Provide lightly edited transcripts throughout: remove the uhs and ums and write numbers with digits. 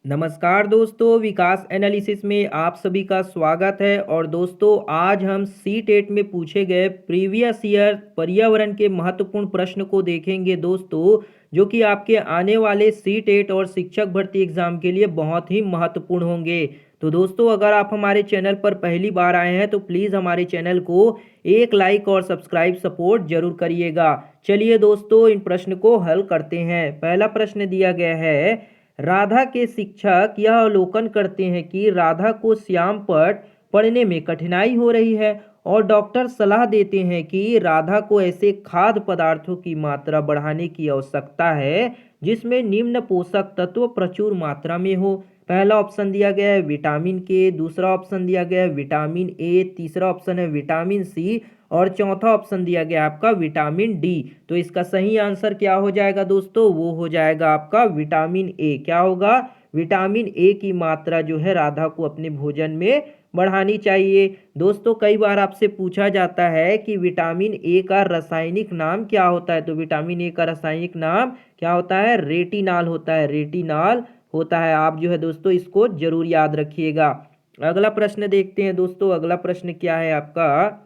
नमस्कार दोस्तों, विकास एनालिसिस में आप सभी का स्वागत है। और दोस्तों आज हम सी टेट में पूछे गए प्रीवियस ईयर पर्यावरण के महत्वपूर्ण प्रश्न को देखेंगे दोस्तों, जो कि आपके आने वाले सी टेट और शिक्षक भर्ती एग्जाम के लिए बहुत ही महत्वपूर्ण होंगे। तो दोस्तों अगर आप हमारे चैनल पर पहली बार आए हैं तो प्लीज़ हमारे चैनल को एक लाइक और सब्सक्राइब सपोर्ट जरूर करिएगा। चलिए दोस्तों इन प्रश्न को हल करते हैं। पहला प्रश्न दिया गया है, राधा के शिक्षक यह अवलोकन करते हैं कि राधा को श्यामपट्ट पढ़ने में कठिनाई हो रही है और डॉक्टर सलाह देते हैं कि राधा को ऐसे खाद्य पदार्थों की मात्रा बढ़ाने की आवश्यकता है जिसमें निम्न पोषक तत्व प्रचुर मात्रा में हो। पहला ऑप्शन दिया गया है विटामिन के, दूसरा ऑप्शन दिया गया है विटामिन ए, तीसरा ऑप्शन है विटामिन सी और चौथा ऑप्शन दिया गया आपका विटामिन डी। तो इसका सही आंसर क्या हो जाएगा दोस्तों? वो हो जाएगा आपका विटामिन ए। क्या होगा? विटामिन ए की मात्रा जो है राधा को अपने भोजन में बढ़ानी चाहिए। दोस्तों कई बार आपसे पूछा जाता है कि विटामिन ए का रासायनिक नाम क्या होता है, तो विटामिन ए का रासायनिक नाम क्या होता है? रेटिनॉल होता है, रेटिनॉल होता है। आप जो है दोस्तों इसको जरूर याद रखिएगा। अगला प्रश्न देखते हैं दोस्तों। अगला प्रश्न क्या है आपका,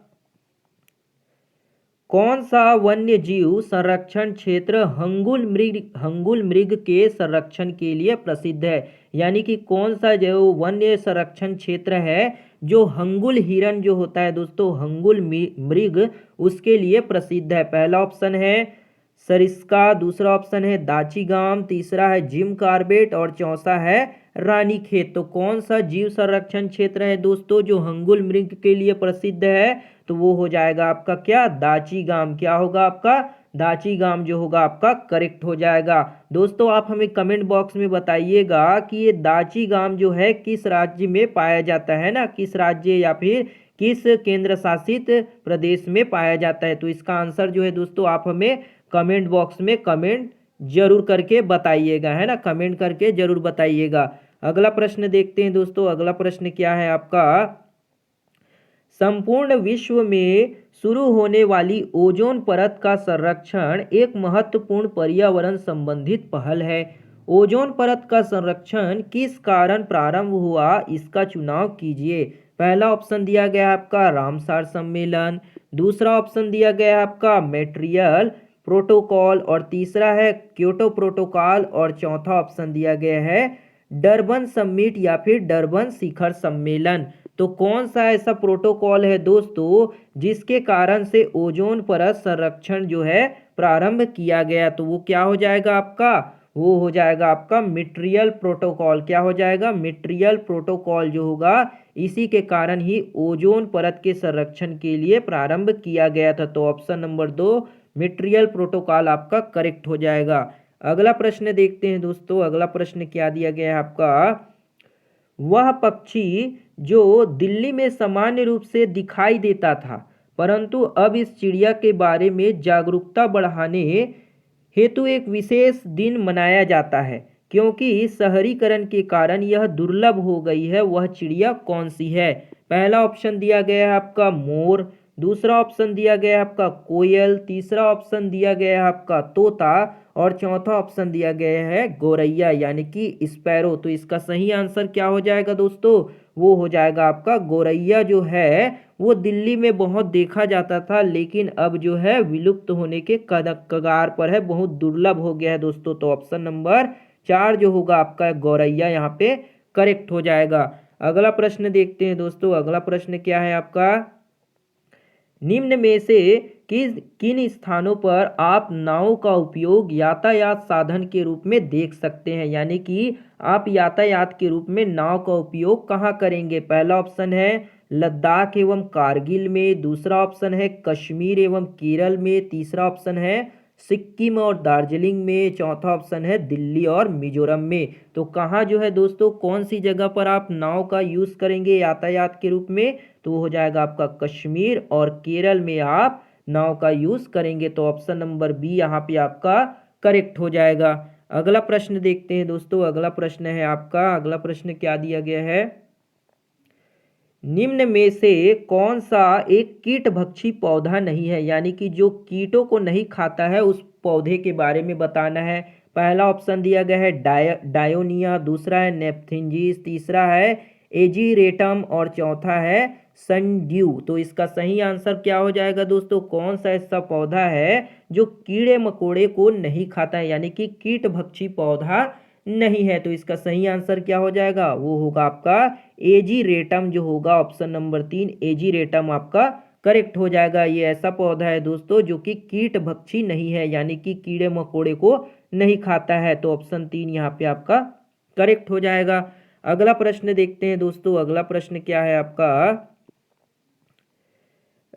कौन सा वन्य जीव संरक्षण क्षेत्र हंगुल मृग के संरक्षण के लिए प्रसिद्ध है? यानी कि कौन सा जो वन्य संरक्षण क्षेत्र है जो हंगुल हिरन जो होता है दोस्तों, हंगुल मृग, उसके लिए प्रसिद्ध है? पहला ऑप्शन है सरिस्का, दूसरा ऑप्शन है दाचीगाम, तीसरा है जिम कार्बेट और चौथा है रानीखेत। तो कौन सा जीव संरक्षण क्षेत्र है दोस्तों जो हंगुल मृग के लिए प्रसिद्ध है? तो वो हो जाएगा आपका क्या? दाचीगाम। क्या होगा आपका? दाचीगाम जो होगा आपका करेक्ट हो जाएगा। दोस्तों आप हमें कमेंट बॉक्स में बताइएगा कि ये दाचीगाम जो है किस राज्य में पाया जाता है ना, किस राज्य या फिर किस केंद्र शासित प्रदेश में पाया जाता है। तो इसका आंसर जो है दोस्तों आप हमें कमेंट बॉक्स में कमेंट जरूर करके बताइएगा, है ना, कमेंट करके जरूर बताइएगा। अगला प्रश्न देखते हैं दोस्तों। अगला प्रश्न क्या है आपका, संपूर्ण विश्व में शुरू होने वाली ओजोन परत का संरक्षण एक महत्वपूर्ण पर्यावरण संबंधित पहल है। ओजोन परत का संरक्षण किस कारण प्रारंभ हुआ, इसका चुनाव कीजिए। पहला ऑप्शन दिया गया है आपका रामसार सम्मेलन, दूसरा ऑप्शन दिया गया है आपका मेट्रियल प्रोटोकॉल और तीसरा है क्योटो प्रोटोकॉल और चौथा ऑप्शन दिया गया है डरबन समिट या फिर डरबन शिखर सम्मेलन। तो कौन सा ऐसा प्रोटोकॉल है दोस्तों जिसके कारण से ओजोन परत संरक्षण जो है प्रारंभ किया गया? तो वो क्या हो जाएगा आपका? वो हो जाएगा आपका मिट्रियल प्रोटोकॉल। क्या हो जाएगा? मिट्रियल प्रोटोकॉल जो होगा इसी के कारण ही ओजोन परत के संरक्षण के लिए प्रारंभ किया गया था। तो ऑप्शन नंबर 2 मिट्रियल प्रोटोकॉल आपका करेक्ट हो जाएगा। अगला प्रश्न देखते हैं दोस्तों। अगला प्रश्न क्या दिया गया है आपका, वह पक्षी जो दिल्ली में सामान्य रूप से दिखाई देता था परंतु अब इस चिड़िया के बारे में जागरूकता बढ़ाने हेतु एक विशेष दिन मनाया जाता है क्योंकि शहरीकरण के कारण यह दुर्लभ हो गई है, वह चिड़िया कौन सी है? पहला ऑप्शन दिया गया है आपका मोर, दूसरा ऑप्शन दिया गया है आपका कोयल, तीसरा ऑप्शन दिया गया है आपका तोता और चौथा ऑप्शन दिया गया है गौरैया यानी कि स्पैरो। तो इसका सही आंसर क्या हो जाएगा दोस्तों? वो हो जाएगा आपका गौरैया जो है वो दिल्ली में बहुत देखा जाता था लेकिन अब जो है विलुप्त होने के कगार पर है, बहुत दुर्लभ हो गया है दोस्तों। तो ऑप्शन नंबर 4 जो होगा आपका गौरैया यहाँ पे करेक्ट हो जाएगा। अगला प्रश्न देखते हैं दोस्तों। अगला प्रश्न क्या है आपका, निम्न में से किन स्थानों पर आप नाव का उपयोग यातायात साधन के रूप में देख सकते हैं? यानी कि आप यातायात के रूप में नाव का उपयोग कहाँ करेंगे? पहला ऑप्शन है लद्दाख एवं कारगिल में, दूसरा ऑप्शन है कश्मीर एवं केरल में, तीसरा ऑप्शन है सिक्किम और दार्जिलिंग में, चौथा ऑप्शन है दिल्ली और मिजोरम में। तो कहाँ जो है दोस्तों कौन सी जगह पर आप नाव का यूज़ करेंगे यातायात के रूप में? तो हो जाएगा आपका कश्मीर और केरल में आप नाव का यूज़ करेंगे। तो ऑप्शन नंबर बी यहाँ पे आपका करेक्ट हो जाएगा। अगला प्रश्न देखते हैं दोस्तों। अगला प्रश्न है आपका, अगला प्रश्न क्या दिया गया है, निम्न में से कौन सा एक कीटभक्षी पौधा नहीं है? यानी कि जो कीटों को नहीं खाता है उस पौधे के बारे में बताना है। पहला ऑप्शन दिया गया है डायोनिया, दूसरा है नेपथिंजिस, तीसरा है एजीरेटम और चौथा है सनड्यू। तो इसका सही आंसर क्या हो जाएगा दोस्तों? कौन सा ऐसा पौधा है जो कीड़े मकोड़े को नहीं खाता है, यानी कि कीट भक्षी पौधा नहीं है? तो इसका सही आंसर क्या हो जाएगा? वो होगा आपका एजीरेटम, जो होगा ऑप्शन नंबर 3 एजीरेटम आपका करेक्ट हो जाएगा। ये ऐसा पौधा है दोस्तों जो कि कीट भक्षी नहीं है, यानी कि कीड़े मकोड़े को नहीं खाता है। तो ऑप्शन 3 यहाँ पे आपका करेक्ट हो जाएगा। अगला प्रश्न देखते हैं दोस्तों। अगला प्रश्न क्या है आपका?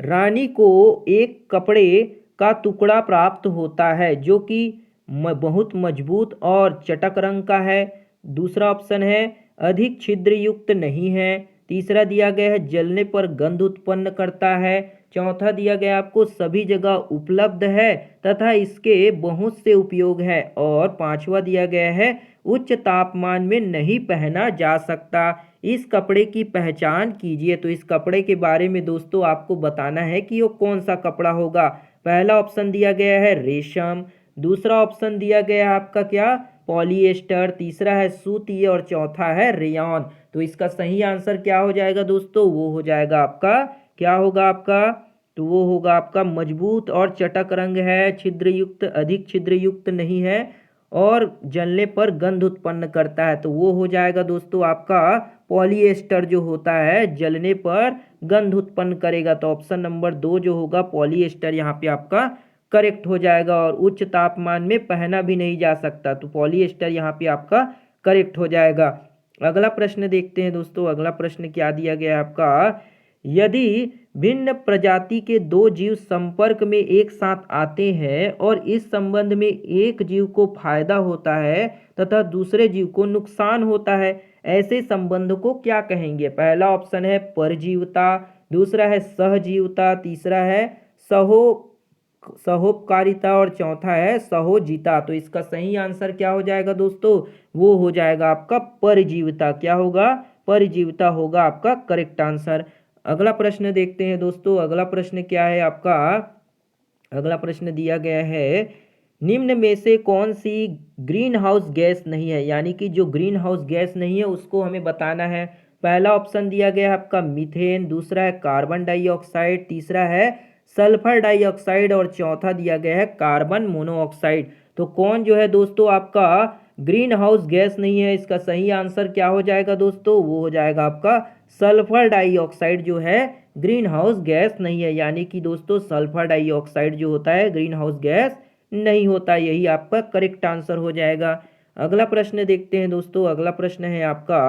रानी को एक कपड़े का टुकड़ा प्राप्त होता है जो कि बहुत मजबूत और चटक रंग का है। दूसरा ऑप्शन है अधिक छिद्र युक्त नहीं है। तीसरा दिया गया है जलने पर गंध उत्पन्न करता है। चौथा दिया गया आपको सभी जगह उपलब्ध है तथा इसके बहुत से उपयोग है। और पांचवा दिया गया है उच्च तापमान में नहीं पहना जा सकता। इस कपड़े की पहचान कीजिए। तो इस कपड़े के बारे में दोस्तों आपको बताना है कि वो कौन सा कपड़ा होगा। पहला ऑप्शन दिया गया है रेशम, दूसरा ऑप्शन दिया गया है आपका क्या? पॉलिएस्टर, तीसरा है सूती और चौथा है रेयॉन। तो इसका सही आंसर क्या हो जाएगा दोस्तों? वो हो जाएगा आपका, क्या होगा आपका? तो वो होगा आपका मजबूत और चटक रंग है, छिद्र युक्त, अधिक छिद्र युक्त नहीं है और जलने पर गंध उत्पन्न करता है। तो वो हो जाएगा दोस्तों आपका पॉलिएस्टर, जो होता है जलने पर गंध उत्पन्न करेगा। तो ऑप्शन नंबर 2 जो होगा पॉलिएस्टर यहाँ पे आपका करेक्ट हो जाएगा। और उच्च तापमान में पहना भी नहीं जा सकता, तो पॉलिएस्टर यहाँ पे आपका करेक्ट हो जाएगा। अगला प्रश्न देखते हैं दोस्तों। अगला प्रश्न क्या दिया गया है आपका? यदि भिन्न प्रजाति के दो जीव संपर्क में एक साथ आते हैं और इस संबंध में एक जीव को फायदा होता है तथा दूसरे जीव को नुकसान होता है, ऐसे संबंध को क्या कहेंगे? पहला ऑप्शन है परजीवता, दूसरा है सहजीवता, तीसरा है सहोपकारिता और चौथा है सहोजिता। तो इसका सही आंसर क्या हो जाएगा दोस्तों? वो हो जाएगा आपका परजीवता। क्या होगा? परजीवता होगा आपका करेक्ट आंसर। अगला प्रश्न देखते हैं दोस्तों। अगला प्रश्न क्या है आपका? अगला प्रश्न दिया गया है निम्न में से कौन सी ग्रीन हाउस गैस नहीं है, यानी कि जो ग्रीन हाउस गैस नहीं है उसको हमें बताना है। पहला ऑप्शन दिया गया है आपका मीथेन, दूसरा है कार्बन डाइऑक्साइड, तीसरा है सल्फर डाइऑक्साइड और चौथा दिया गया है कार्बन मोनोऑक्साइड। तो कौन जो है दोस्तों आपका ग्रीन हाउस गैस नहीं है? इसका सही आंसर क्या हो जाएगा दोस्तों? वो हो जाएगा आपका सल्फर डाइऑक्साइड जो है ग्रीन हाउस गैस नहीं है, यानी कि दोस्तों सल्फर डाइऑक्साइड जो होता है ग्रीन हाउस गैस नहीं होता। यही आपका करेक्ट आंसर हो जाएगा। अगला प्रश्न देखते हैं दोस्तों। अगला प्रश्न है आपका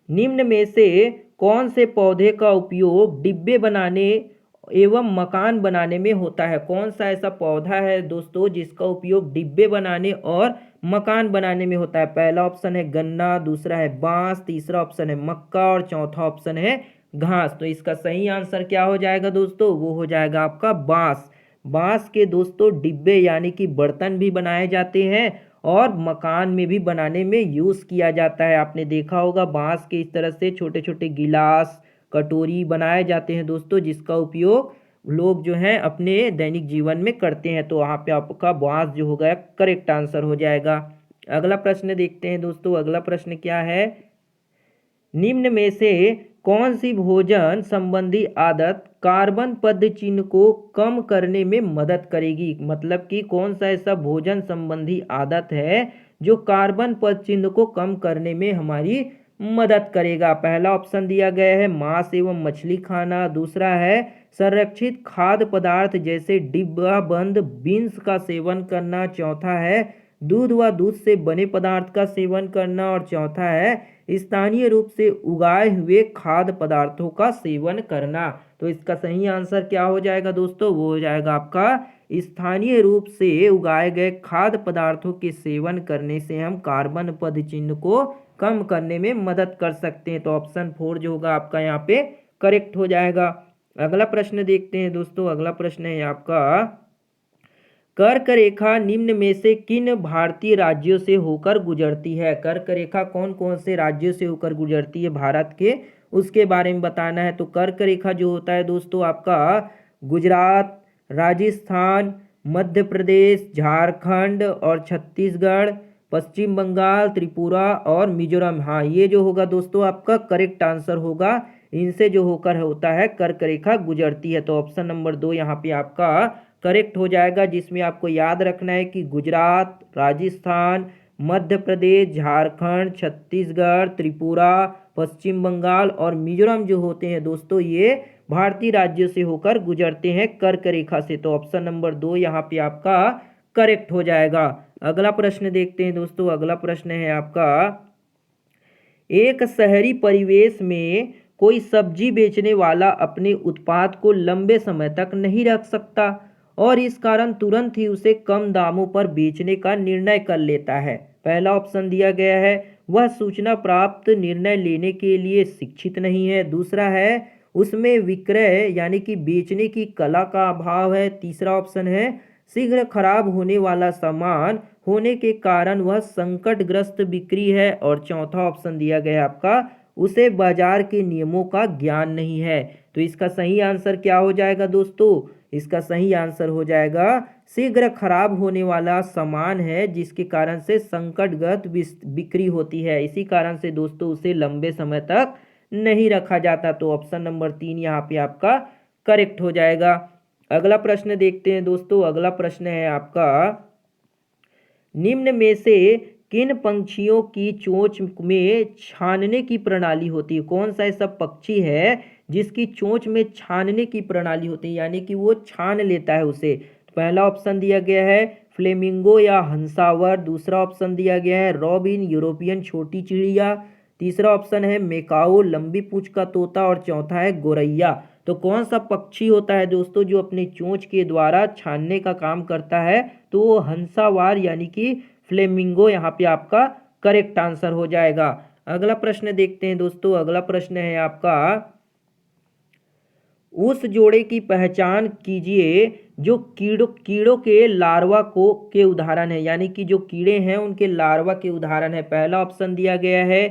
निम्न में से कौन से पौधे का उपयोग डिब्बे बनाने एवं मकान बनाने में होता है? कौन सा ऐसा पौधा है दोस्तों जिसका उपयोग डिब्बे बनाने और मकान बनाने में होता है? पहला ऑप्शन है गन्ना, दूसरा है बांस, तीसरा ऑप्शन है मक्का और चौथा ऑप्शन है घास। तो इसका सही आंसर क्या हो जाएगा दोस्तों? वो हो जाएगा आपका बांस। बांस के दोस्तों डिब्बे यानी कि बर्तन भी बनाए जाते हैं और मकान में भी बनाने में यूज़ किया जाता है। आपने देखा होगा बांस के इस तरह से छोटे छोटे गिलास, कटोरी बनाए जाते हैं दोस्तों, जिसका उपयोग लोग जो हैं अपने दैनिक जीवन में करते हैं। तो वहाँ पे आपका बांस जो होगा करेक्ट आंसर हो जाएगा। अगला प्रश्न देखते हैं दोस्तों। अगला प्रश्न क्या है? निम्न में से कौन सी भोजन संबंधी आदत कार्बन पद चिन्ह को कम करने में मदद करेगी? मतलब कि कौन सा ऐसा भोजन संबंधी आदत है जो कार्बन पद चिन्ह को कम करने में हमारी मदद करेगा? पहला ऑप्शन दिया गया है मांस एवं मछली खाना, दूसरा है संरक्षित खाद्य पदार्थ जैसे डिब्बा बंद बीन्स का सेवन करना, चौथा है दूध व दूध से बने पदार्थ का सेवन करना और चौथा है स्थानीय रूप से उगाए हुए खाद्य पदार्थों का सेवन करना। तो इसका सही आंसर क्या हो जाएगा दोस्तों? वो हो जाएगा आपका स्थानीय रूप से उगाए गए खाद्य पदार्थों के सेवन करने से हम कार्बन पद चिन्ह को कम करने में मदद कर सकते हैं। तो ऑप्शन 4 जो होगा आपका यहाँ पे करेक्ट हो जाएगा। अगला प्रश्न देखते हैं दोस्तों। अगला प्रश्न है आपका कर्क रेखा निम्न में से किन भारतीय राज्यों से होकर गुजरती है? कर्क रेखा कौन कौन से राज्यों से होकर गुजरती है भारत के, उसके बारे में बताना है। तो कर्क रेखा जो होता है दोस्तों आपका गुजरात, राजस्थान, मध्य प्रदेश, झारखंड और छत्तीसगढ़, पश्चिम बंगाल, त्रिपुरा और मिजोरम। हाँ, ये जो होगा दोस्तों आपका करेक्ट आंसर होगा। इनसे जो होकर होता है कर्क रेखा गुजरती है। तो ऑप्शन नंबर 2 यहाँ पे आपका करेक्ट हो जाएगा, जिसमें आपको याद रखना है कि गुजरात, राजस्थान, मध्य प्रदेश, झारखंड, छत्तीसगढ़, त्रिपुरा, पश्चिम बंगाल और मिजोरम जो होते हैं दोस्तों, ये भारतीय राज्यों से होकर गुजरते हैं कर्क रेखा से। तो ऑप्शन नंबर 2 यहाँ पे आपका करेक्ट हो जाएगा। अगला प्रश्न देखते हैं दोस्तों। अगला प्रश्न है आपका, एक शहरी परिवेश में कोई सब्जी बेचने वाला अपने उत्पाद को लंबे समय तक नहीं रख सकता और इस कारण तुरंत ही उसे कम दामों पर बेचने का निर्णय कर लेता है। पहला ऑप्शन दिया गया है, वह सूचना प्राप्त निर्णय लेने के लिए शिक्षित नहीं है। दूसरा है, उसमें विक्रय यानी कि बेचने की कला का अभाव है। तीसरा ऑप्शन है, शीघ्र खराब होने वाला सामान होने के कारण वह संकटग्रस्त बिक्री है। और चौथा ऑप्शन दिया गया आपका, उसे बाजार के नियमों का ज्ञान नहीं है। तो इसका सही आंसर क्या हो जाएगा दोस्तों? इसका सही आंसर हो जाएगा शीघ्र खराब होने वाला सामान है, जिसके कारण से संकटग्रस्त बिक्री होती है। इसी कारण से दोस्तों उसे लंबे समय तक नहीं रखा जाता। तो ऑप्शन नंबर 3 यहाँ पे आपका करेक्ट हो जाएगा। अगला प्रश्न देखते हैं दोस्तों। अगला प्रश्न है आपका, निम्न में से किन पंछियों की चोंच में छानने की प्रणाली होती है? कौन सा ऐसा पक्षी है जिसकी चोंच में छानने की प्रणाली होती है, यानी कि वो छान लेता है उसे? पहला ऑप्शन दिया गया है फ्लेमिंगो या हंसावर। दूसरा ऑप्शन दिया गया है रॉबिन, यूरोपियन छोटी चिड़िया। तीसरा ऑप्शन है मेकाओ, लंबी पूंछ का तोता। और चौथा है गोरैया। तो कौन सा पक्षी होता है दोस्तों जो अपनी चोंच के द्वारा छानने का काम करता है? तो वो हंसावार यानी कि फ्लेमिंगो यहाँ पे आपका करेक्ट आंसर हो जाएगा। अगला प्रश्न देखते हैं दोस्तों। अगला प्रश्न है आपका, उस जोड़े की पहचान कीजिए जो कीड़ों के लार्वा को के उदाहरण है, यानी कि जो कीड़े हैं उनके लार्वा के उदाहरण है। पहला ऑप्शन दिया गया है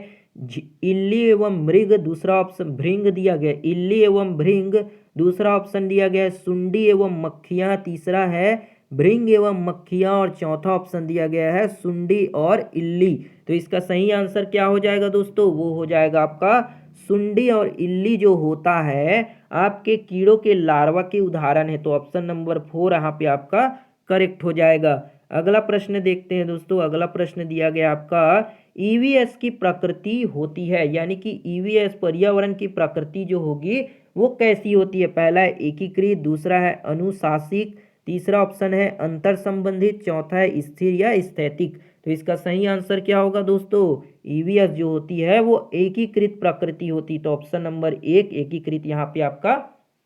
इल्ली एवं मृग। दूसरा ऑप्शन भृंग दिया गया इल्ली एवं भृंग। दूसरा ऑप्शन दिया गया है सुंडी एवं मक्खियाँ। तीसरा है भृंग एवं मक्खियाँ। और चौथा ऑप्शन दिया गया है सुंडी और इल्ली। तो इसका सही आंसर क्या हो जाएगा दोस्तों? वो हो जाएगा आपका सुंडी और इल्ली जो होता है आपके कीड़ों के लार्वा के उदाहरण है। तो ऑप्शन नंबर 4 यहाँ पे आपका करेक्ट हो जाएगा। अगला प्रश्न देखते हैं दोस्तों। अगला प्रश्न दिया गया आपका, ईवीएस की प्रकृति होती है, यानी कि ईवीएस पर्यावरण की प्रकृति जो होगी वो कैसी होती है? पहला है एकीकृत, दूसरा है अनुशासिक, तीसरा ऑप्शन है अंतर संबंधित, चौथा है स्थिर या स्थैतिक। तो इसका सही आंसर क्या होगा दोस्तों? ईवीएस जो होती है वो एकीकृत प्रकृति होती। तो ऑप्शन नंबर 1 एकीकृत यहाँ पे आपका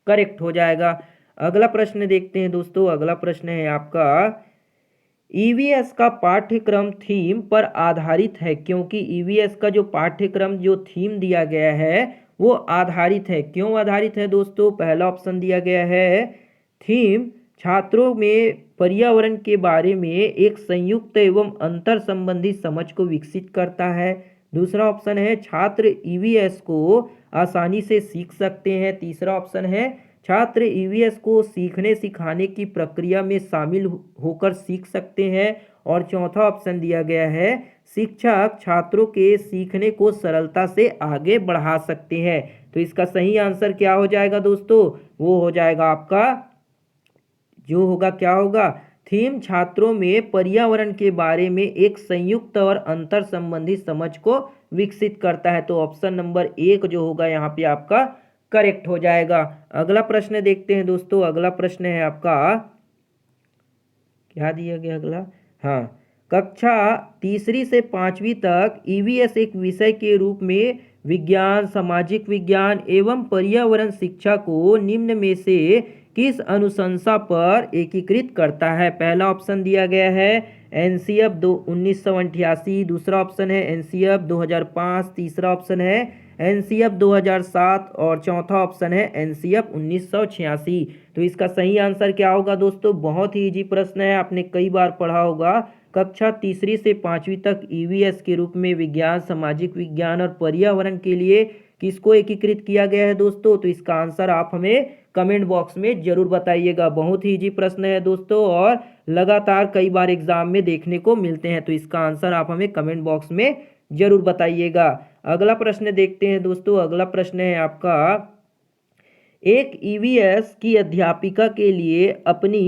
करेक्ट हो जाएगा। अगला प्रश्न देखते हैं दोस्तों। अगला प्रश्न है आपका, ईवीएस का पाठ्यक्रम थीम पर आधारित है, क्योंकि ईवीएस का जो पाठ्यक्रम जो थीम दिया गया है वो आधारित है। क्यों आधारित है दोस्तों? पहला ऑप्शन दिया गया है थीम छात्रों में पर्यावरण के बारे में एक संयुक्त एवं अंतर संबंधी समझ को विकसित करता है। दूसरा ऑप्शन है छात्र ईवीएस को आसानी से सीख सकते हैं। तीसरा ऑप्शन है छात्र ईवीएस को सीखने सिखाने की प्रक्रिया में शामिल होकर सीख सकते हैं। और चौथा ऑप्शन दिया गया है शिक्षक छात्रों के सीखने को सरलता से आगे बढ़ा सकते हैं। तो इसका सही आंसर क्या हो जाएगा दोस्तों? वो हो जाएगा आपका जो होगा क्या होगा, थीम छात्रों में पर्यावरण के बारे में एक संयुक्त और अंतर संबंधी समझ को विकसित करता है। तो ऑप्शन नंबर 1 जो होगा यहाँ पे आपका करेक्ट हो जाएगा। अगला प्रश्न देखते हैं दोस्तों। अगला प्रश्न है आपका, क्या दिया गया अगला? हाँ, कक्षा तीसरी से 5वीं तक ईवीएस एक विषय के रूप में विज्ञान, सामाजिक विज्ञान एवं पर्यावरण शिक्षा को निम्न में से किस अनुशंसा पर एकीकृत करता है? पहला ऑप्शन दिया गया है एनसीएफ 1988। दूसरा ऑप्शन है एनसीएफ 2005। तीसरा ऑप्शन है एनसीएफ 2007 और चौथा ऑप्शन है एनसीएफ 1986। तो इसका सही आंसर क्या होगा दोस्तों? बहुत ही इजी प्रश्न है, आपने कई बार पढ़ा होगा। कक्षा तीसरी से 5वीं तक ईवीएस के रूप में विज्ञान, सामाजिक विज्ञान और पर्यावरण के लिए किसको एकीकृत किया गया है दोस्तों? तो इसका आंसर आप हमें कमेंट बॉक्स में जरूर बताइएगा। बहुत ही इजी प्रश्न है दोस्तों और लगातार कई बार एग्जाम में देखने को मिलते हैं, तो इसका आंसर आप हमें कमेंट बॉक्स में जरूर बताइएगा। अगला प्रश्न देखते हैं दोस्तों। अगला प्रश्न है आपका, एक ईवीएस की अध्यापिका के लिए अपनी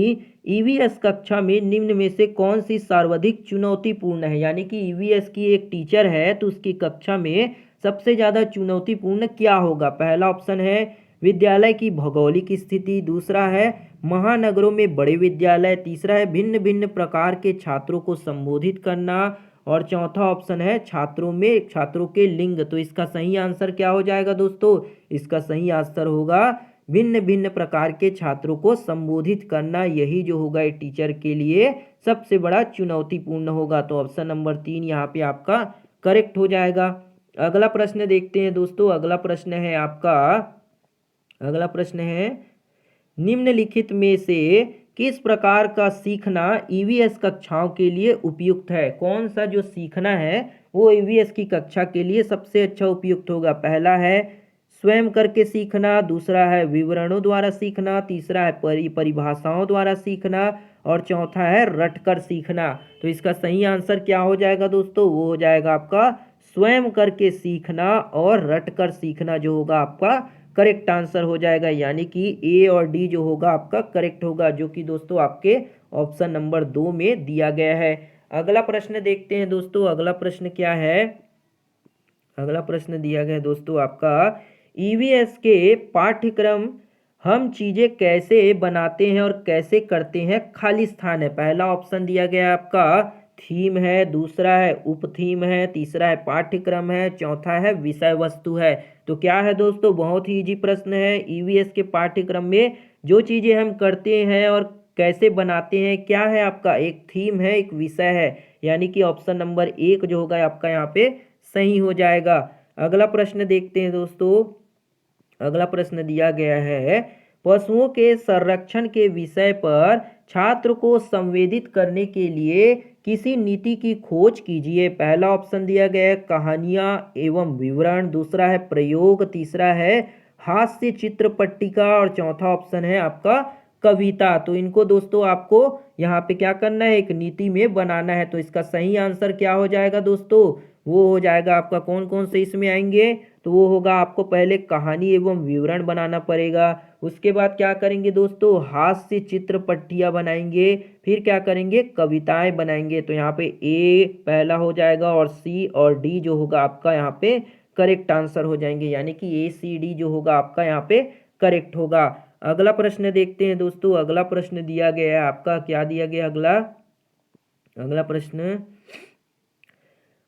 ईवीएस कक्षा में निम्न में से कौन सी सर्वाधिक चुनौतीपूर्ण है। यानी कि ईवीएस की एक टीचर है तो उसकी कक्षा में सबसे ज़्यादा चुनौतीपूर्ण क्या होगा। पहला ऑप्शन है विद्यालय की भौगोलिक स्थिति, दूसरा है महानगरों में बड़े विद्यालय, तीसरा है भिन्न भिन्न प्रकार के छात्रों को संबोधित करना, और चौथा ऑप्शन है छात्रों के लिंग। तो इसका सही आंसर क्या हो जाएगा दोस्तों। इसका सही आंसर होगा भिन्न भिन्न प्रकार के छात्रों को संबोधित करना। यही जो होगा ये टीचर के लिए सबसे बड़ा चुनौतीपूर्ण होगा। तो ऑप्शन नंबर 3 यहाँ पे आपका करेक्ट हो जाएगा। अगला प्रश्न देखते हैं दोस्तों। अगला प्रश्न है आपका, अगला प्रश्न है निम्नलिखित में से किस प्रकार का सीखना ईवीएस कक्षाओं के लिए उपयुक्त है। कौन सा जो सीखना है वो ईवीएस की कक्षा के लिए सबसे अच्छा उपयुक्त होगा। पहला है स्वयं करके सीखना, दूसरा है विवरणों द्वारा सीखना, तीसरा है परिभाषाओं द्वारा सीखना, और चौथा है रटकर सीखना। तो इसका सही आंसर क्या हो जाएगा दोस्तों। वो हो जाएगा आपका स्वयं करके सीखना और रटकर सीखना जो होगा आपका करेक्ट आंसर हो जाएगा। यानी कि ए और डी जो होगा आपका करेक्ट होगा, जो कि दोस्तों आपके ऑप्शन नंबर 2 में दिया गया है। अगला प्रश्न देखते हैं दोस्तों। अगला प्रश्न क्या है। अगला प्रश्न दिया गया है दोस्तों आपका, ईवीएस के पाठ्यक्रम हम चीजें कैसे बनाते हैं और कैसे करते हैं खाली स्थान है। पहला ऑप्शन दिया गया है आपका थीम है, दूसरा है उप थीम है, तीसरा है पाठ्यक्रम है, चौथा है विषय वस्तु है। तो क्या है दोस्तों, बहुत ही इजी प्रश्न है। ईवीएस के पाठ्यक्रम में जो चीजें हम करते हैं और कैसे बनाते हैं क्या है आपका, एक थीम है, एक विषय है। यानी कि ऑप्शन नंबर 1 जो होगा आपका यहाँ पे सही हो जाएगा। अगला प्रश्न देखते हैं दोस्तों। अगला प्रश्न दिया गया है, पशुओं के संरक्षण के विषय पर छात्र को संवेदित करने के लिए किसी नीति की खोज कीजिए। पहला ऑप्शन दिया गया है कहानियां एवं विवरण, दूसरा है प्रयोग, तीसरा है हास्य चित्र पट्टिका, और चौथा ऑप्शन है आपका कविता। तो इनको दोस्तों आपको यहाँ पे क्या करना है, एक नीति में बनाना है। तो इसका सही आंसर क्या हो जाएगा दोस्तों। वो हो जाएगा आपका कौन कौन से इसमें आएंगे, तो वो होगा आपको पहले कहानी एवं विवरण बनाना पड़ेगा। उसके बाद क्या करेंगे दोस्तों, हास्य चित्र पट्टियाँ बनाएंगे, फिर क्या करेंगे कविताएं बनाएंगे। तो यहाँ पे ए पहला हो जाएगा और सी और डी जो होगा आपका यहाँ पे करेक्ट आंसर हो जाएंगे। यानी कि ए सी डी जो होगा आपका यहाँ पे करेक्ट होगा। अगला प्रश्न देखते हैं दोस्तों। अगला प्रश्न दिया गया है आपका, क्या दिया गया अगला, अगला प्रश्न,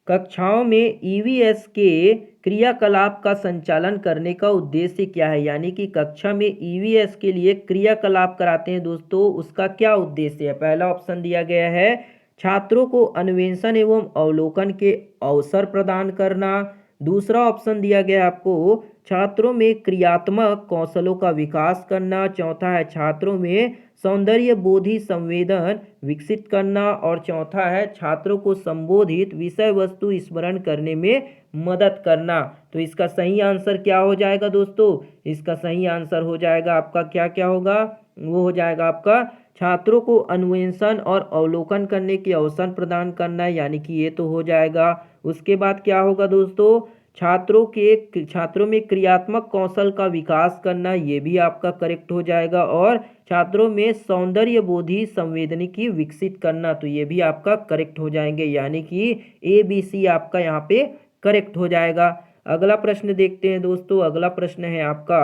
कक्षाओं में ईवीएस के क्रियाकलाप का संचालन करने का उद्देश्य क्या है। यानी कि कक्षा में ईवीएस के लिए क्रियाकलाप कराते हैं दोस्तों, उसका क्या उद्देश्य है। पहला ऑप्शन दिया गया है छात्रों को अन्वेषण एवं अवलोकन के अवसर प्रदान करना, दूसरा ऑप्शन दिया गया आपको छात्रों में क्रियात्मक कौशलों का विकास करना, चौथा है छात्रों में सौंदर्य बोधि संवेदन विकसित करना, और चौथा है छात्रों को संबोधित विषय वस्तु स्मरण करने में मदद करना। तो इसका सही आंसर क्या हो जाएगा दोस्तों। इसका सही आंसर हो जाएगा आपका क्या क्या होगा, वो हो जाएगा आपका छात्रों को अन्वेषण और अवलोकन करने के अवसर प्रदान करना, यानी कि ये तो हो जाएगा। उसके बाद क्या होगा दोस्तों, छात्रों में क्रियात्मक कौशल का विकास करना, ये भी आपका करेक्ट हो जाएगा। और छात्रों में सौंदर्य बोधि संवेदनिकी विकसित करना, तो ये भी आपका करेक्ट हो जाएंगे। यानी कि ए बी सी आपका यहाँ पे करेक्ट हो जाएगा। अगला प्रश्न देखते हैं दोस्तों। अगला प्रश्न है आपका,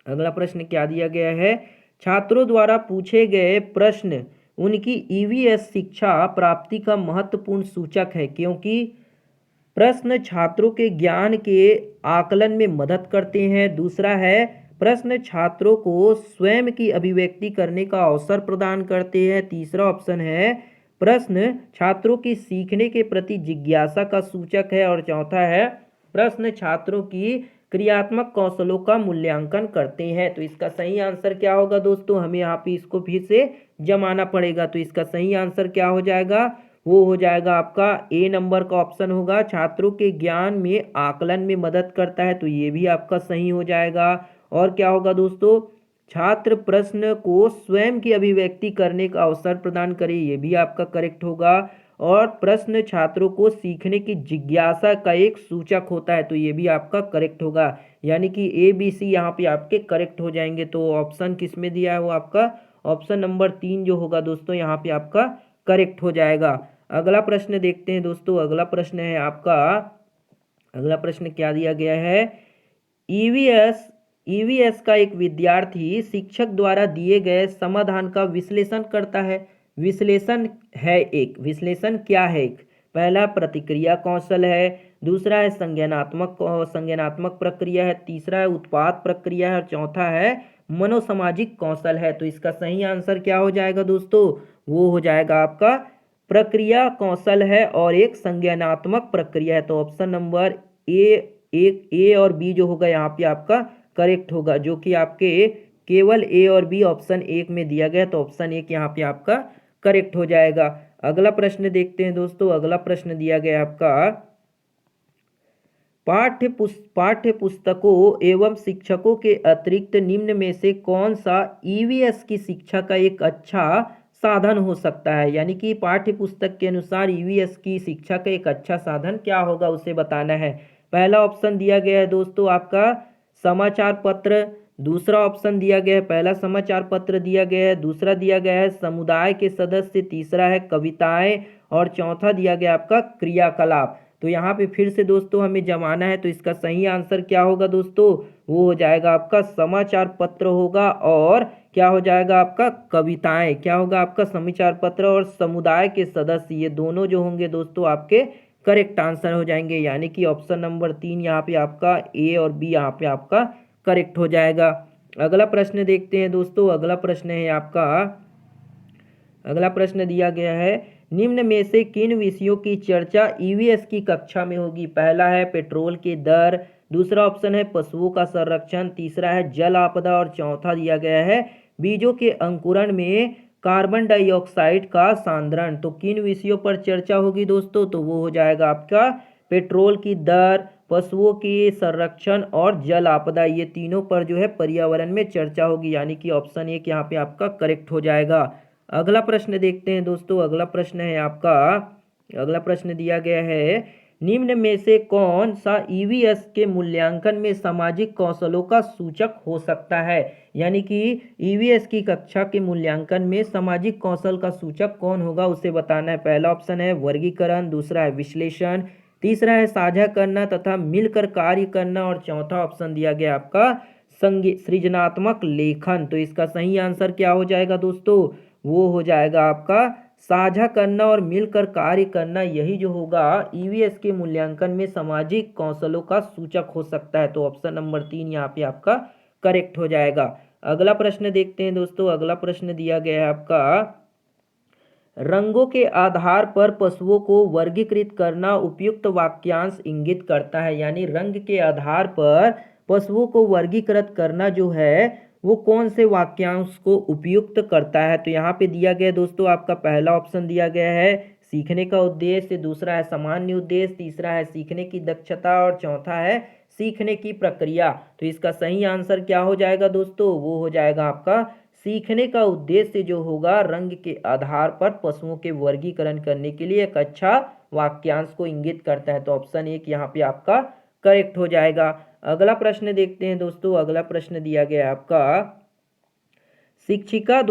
अगला प्रश्न क्या दिया गया है, छात्रों द्वारा पूछे गए प्रश्न उनकी ईवीएस शिक्षा प्राप्ति का महत्वपूर्ण सूचक है, क्योंकि प्रश्न छात्रों के ज्ञान के आकलन में मदद करते हैं, दूसरा है प्रश्न छात्रों को स्वयं की अभिव्यक्ति करने का अवसर प्रदान करते हैं, तीसरा ऑप्शन है प्रश्न छात्रों की सीखने के प्रति जिज्ञासा का सूचक है, और चौथा है प्रश्न छात्रों की क्रियात्मक कौशलों का मूल्यांकन करते हैं। तो इसका सही आंसर क्या होगा दोस्तों, हमें यहाँ पे इसको फिर से जमाना पड़ेगा। तो इसका सही आंसर क्या हो जाएगा, वो हो जाएगा आपका ए नंबर का ऑप्शन होगा, छात्रों के ज्ञान में आकलन में मदद करता है। तो ये भी आपका सही हो जाएगा। और क्या होगा दोस्तों, छात्र प्रश्न को स्वयं की अभिव्यक्ति करने का अवसर प्रदान करे, ये भी आपका करेक्ट होगा। और प्रश्न छात्रों को सीखने की जिज्ञासा का एक सूचक होता है, तो ये भी आपका करेक्ट होगा। यानी कि ए बी सी यहाँ पे आपके करेक्ट हो जाएंगे। तो ऑप्शन किस में दिया है वो आपका ऑप्शन नंबर 3 जो होगा दोस्तों यहाँ पे आपका करेक्ट हो जाएगा। अगला प्रश्न देखते हैं दोस्तों। अगला प्रश्न है आपका, अगला प्रश्न क्या दिया गया है। ईवीएस ईवीएस का एक विद्यार्थी शिक्षक द्वारा दिए गए समाधान का विश्लेषण करता है। विश्लेषण है एक, विश्लेषण क्या है एक, पहला प्रतिक्रिया कौशल है, दूसरा है संज्ञानात्मक प्रक्रिया है, तीसरा है उत्पाद प्रक्रिया है और चौथा है मनोसामाजिक कौशल है। तो इसका सही आंसर क्या हो जाएगा दोस्तों, वो हो जाएगा आपका प्रक्रिया कौशल है और एक संज्ञानात्मक प्रक्रिया है। तो ऑप्शन नंबर ए और बी जो होगा यहाँ पे आपका करेक्ट होगा, जो कि आपके केवल ए और बी ऑप्शन 1 में दिया गया। तो ऑप्शन 1 यहाँ पे आपका करेक्ट हो जाएगा। अगला प्रश्न देखते हैं दोस्तों। अगला प्रश्न दिया गया आपका, पाठ्य पुस्तकों एवं शिक्षकों के अतिरिक्त निम्न में से कौन सा ईवीएस की शिक्षा का एक अच्छा साधन हो सकता है। यानी कि पाठ्य पुस्तक के अनुसार ईवीएस की शिक्षा का एक अच्छा साधन क्या होगा उसे बताना है। पहला ऑप्शन दिया गया है दोस्तों आपका समाचार पत्र, दूसरा ऑप्शन दिया गया है, पहला समाचार पत्र दिया गया है, दूसरा दिया गया है समुदाय के सदस्य, तीसरा है कविताएं और चौथा दिया गया आपका क्रियाकलाप। तो यहाँ पे फिर से दोस्तों हमें जमाना है, तो इसका सही आंसर क्या होगा दोस्तों, वो हो जाएगा आपका समाचार पत्र होगा और क्या हो जाएगा आपका कविताएं, क्या होगा आपका समाचार पत्र और समुदाय के सदस्य, ये दोनों जो होंगे दोस्तों आपके करेक्ट आंसर हो जाएंगे। यानी कि ऑप्शन नंबर 3 यहाँ पे आपका ए और बी यहाँ पे आपका करेक्ट हो जाएगा। अगला प्रश्न देखते हैं दोस्तों। अगला प्रश्न है आपका, अगला प्रश्न दिया गया है निम्न में से किन विषयों की चर्चा ईवीएस की कक्षा में होगी। पहला है पेट्रोल की दर, दूसरा ऑप्शन है पशुओं का संरक्षण, तीसरा है जल आपदा और चौथा दिया गया है बीजों के अंकुरण में कार्बन डाइऑक्साइड का सांद्रण। तो किन विषयों पर चर्चा होगी दोस्तों, तो वो हो जाएगा आपका पेट्रोल की दर, पशुओं के संरक्षण और जल आपदा, ये तीनों पर जो है पर्यावरण में चर्चा होगी। यानी कि ऑप्शन 1 यहाँ पे आपका करेक्ट हो जाएगा। अगला प्रश्न देखते हैं दोस्तों। अगला प्रश्न है आपका, अगला प्रश्न दिया गया है निम्न में से कौन सा ईवीएस के मूल्यांकन में सामाजिक कौशलों का सूचक हो सकता है। यानी कि ईवीएस की कक्षा के मूल्यांकन में सामाजिक कौशल का सूचक कौन होगा उसे बताना है। पहला ऑप्शन है वर्गीकरण, दूसरा है विश्लेषण, तीसरा है साझा करना तथा मिलकर कार्य करना और चौथा ऑप्शन दिया गया आपका सृजनात्मक लेखन। तो इसका सही आंसर क्या हो जाएगा दोस्तों, वो हो जाएगा आपका साझा करना और मिलकर कार्य करना, यही जो होगा ईवीएस के मूल्यांकन में सामाजिक कौशलों का सूचक हो सकता है। तो ऑप्शन नंबर 3 यहाँ पे आपका करेक्ट हो जाएगा। अगला प्रश्न देखते हैं दोस्तों। अगला प्रश्न दिया गया है आपका रंगों के आधार पर पशुओं को वर्गीकृत करना उपयुक्त वाक्यांश इंगित करता है। यानी रंग के आधार पर पशुओं को वर्गीकृत करना जो है वो कौन से वाक्यांश को उपयुक्त करता है। तो यहाँ पे दिया गया दोस्तों आपका पहला ऑप्शन दिया गया है सीखने का उद्देश्य, दूसरा है सामान्य उद्देश्य, तीसरा है सीखने की दक्षता और चौथा है सीखने की प्रक्रिया। तो इसका सही आंसर क्या हो जाएगा दोस्तों, वो हो जाएगा आपका सीखने का उद्देश्य जो होगा रंग के आधार पर पशुओं के वर्गीकरण करने के लिए एक अच्छा वाक्यांश को इंगित करता है। तो ऑप्शन 1 यहाँ पे आपका करेक्ट हो जाएगा। अगला प्रश्न देखते हैं दोस्तों। अगला प्रश्न दिया गया है आपका शिक्षिका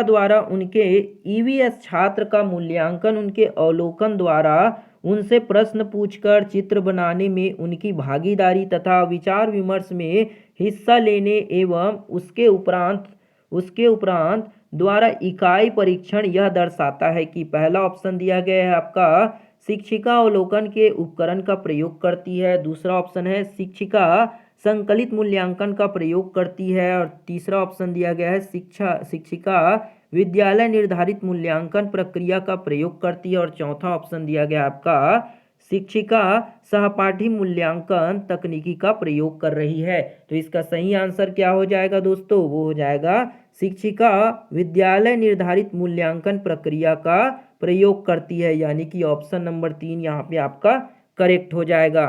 द्वारा उनके ईवीएस छात्र का मूल्यांकन उनके अवलोकन द्वारा उनसे प्रश्न पूछकर चित्र बनाने में उनकी भागीदारी तथा विचार विमर्श में हिस्सा लेने एवं उसके उपरांत द्वारा इकाई परीक्षण यह दर्शाता है कि पहला ऑप्शन दिया गया है आपका शिक्षिका अवलोकन के उपकरण का प्रयोग करती है, दूसरा ऑप्शन है शिक्षिका संकलित मूल्यांकन का प्रयोग करती है और तीसरा ऑप्शन दिया गया है शिक्षिका विद्यालय निर्धारित मूल्यांकन प्रक्रिया का प्रयोग करती है और चौथा ऑप्शन दिया गया आपका शिक्षिका सहपाठी मूल्यांकन तकनीकी का प्रयोग कर रही है। तो इसका सही आंसर क्या हो जाएगा दोस्तों, वो हो जाएगा शिक्षिका विद्यालय निर्धारित मूल्यांकन प्रक्रिया का प्रयोग करती है। यानी कि ऑप्शन नंबर 3 यहाँ पे आपका करेक्ट हो जाएगा।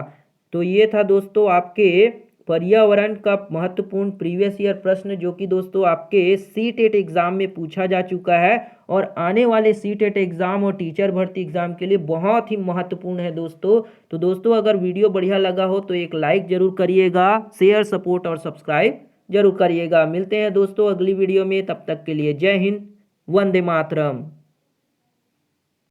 तो ये था दोस्तों आपके पर्यावरण का महत्वपूर्ण प्रीवियस ईयर प्रश्न जो कि दोस्तों आपके सीटेट एग्जाम में पूछा जा चुका है और आने वाले सीटेट एग्जाम और टीचर भर्ती एग्जाम के लिए बहुत ही महत्वपूर्ण है दोस्तों। तो दोस्तों अगर वीडियो बढ़िया लगा हो तो एक लाइक जरूर करिएगा, शेयर सपोर्ट और सब्सक्राइब जरूर करिएगा। मिलते हैं दोस्तों अगली वीडियो में, तब तक के लिए जय हिंद, वंदे मातरम।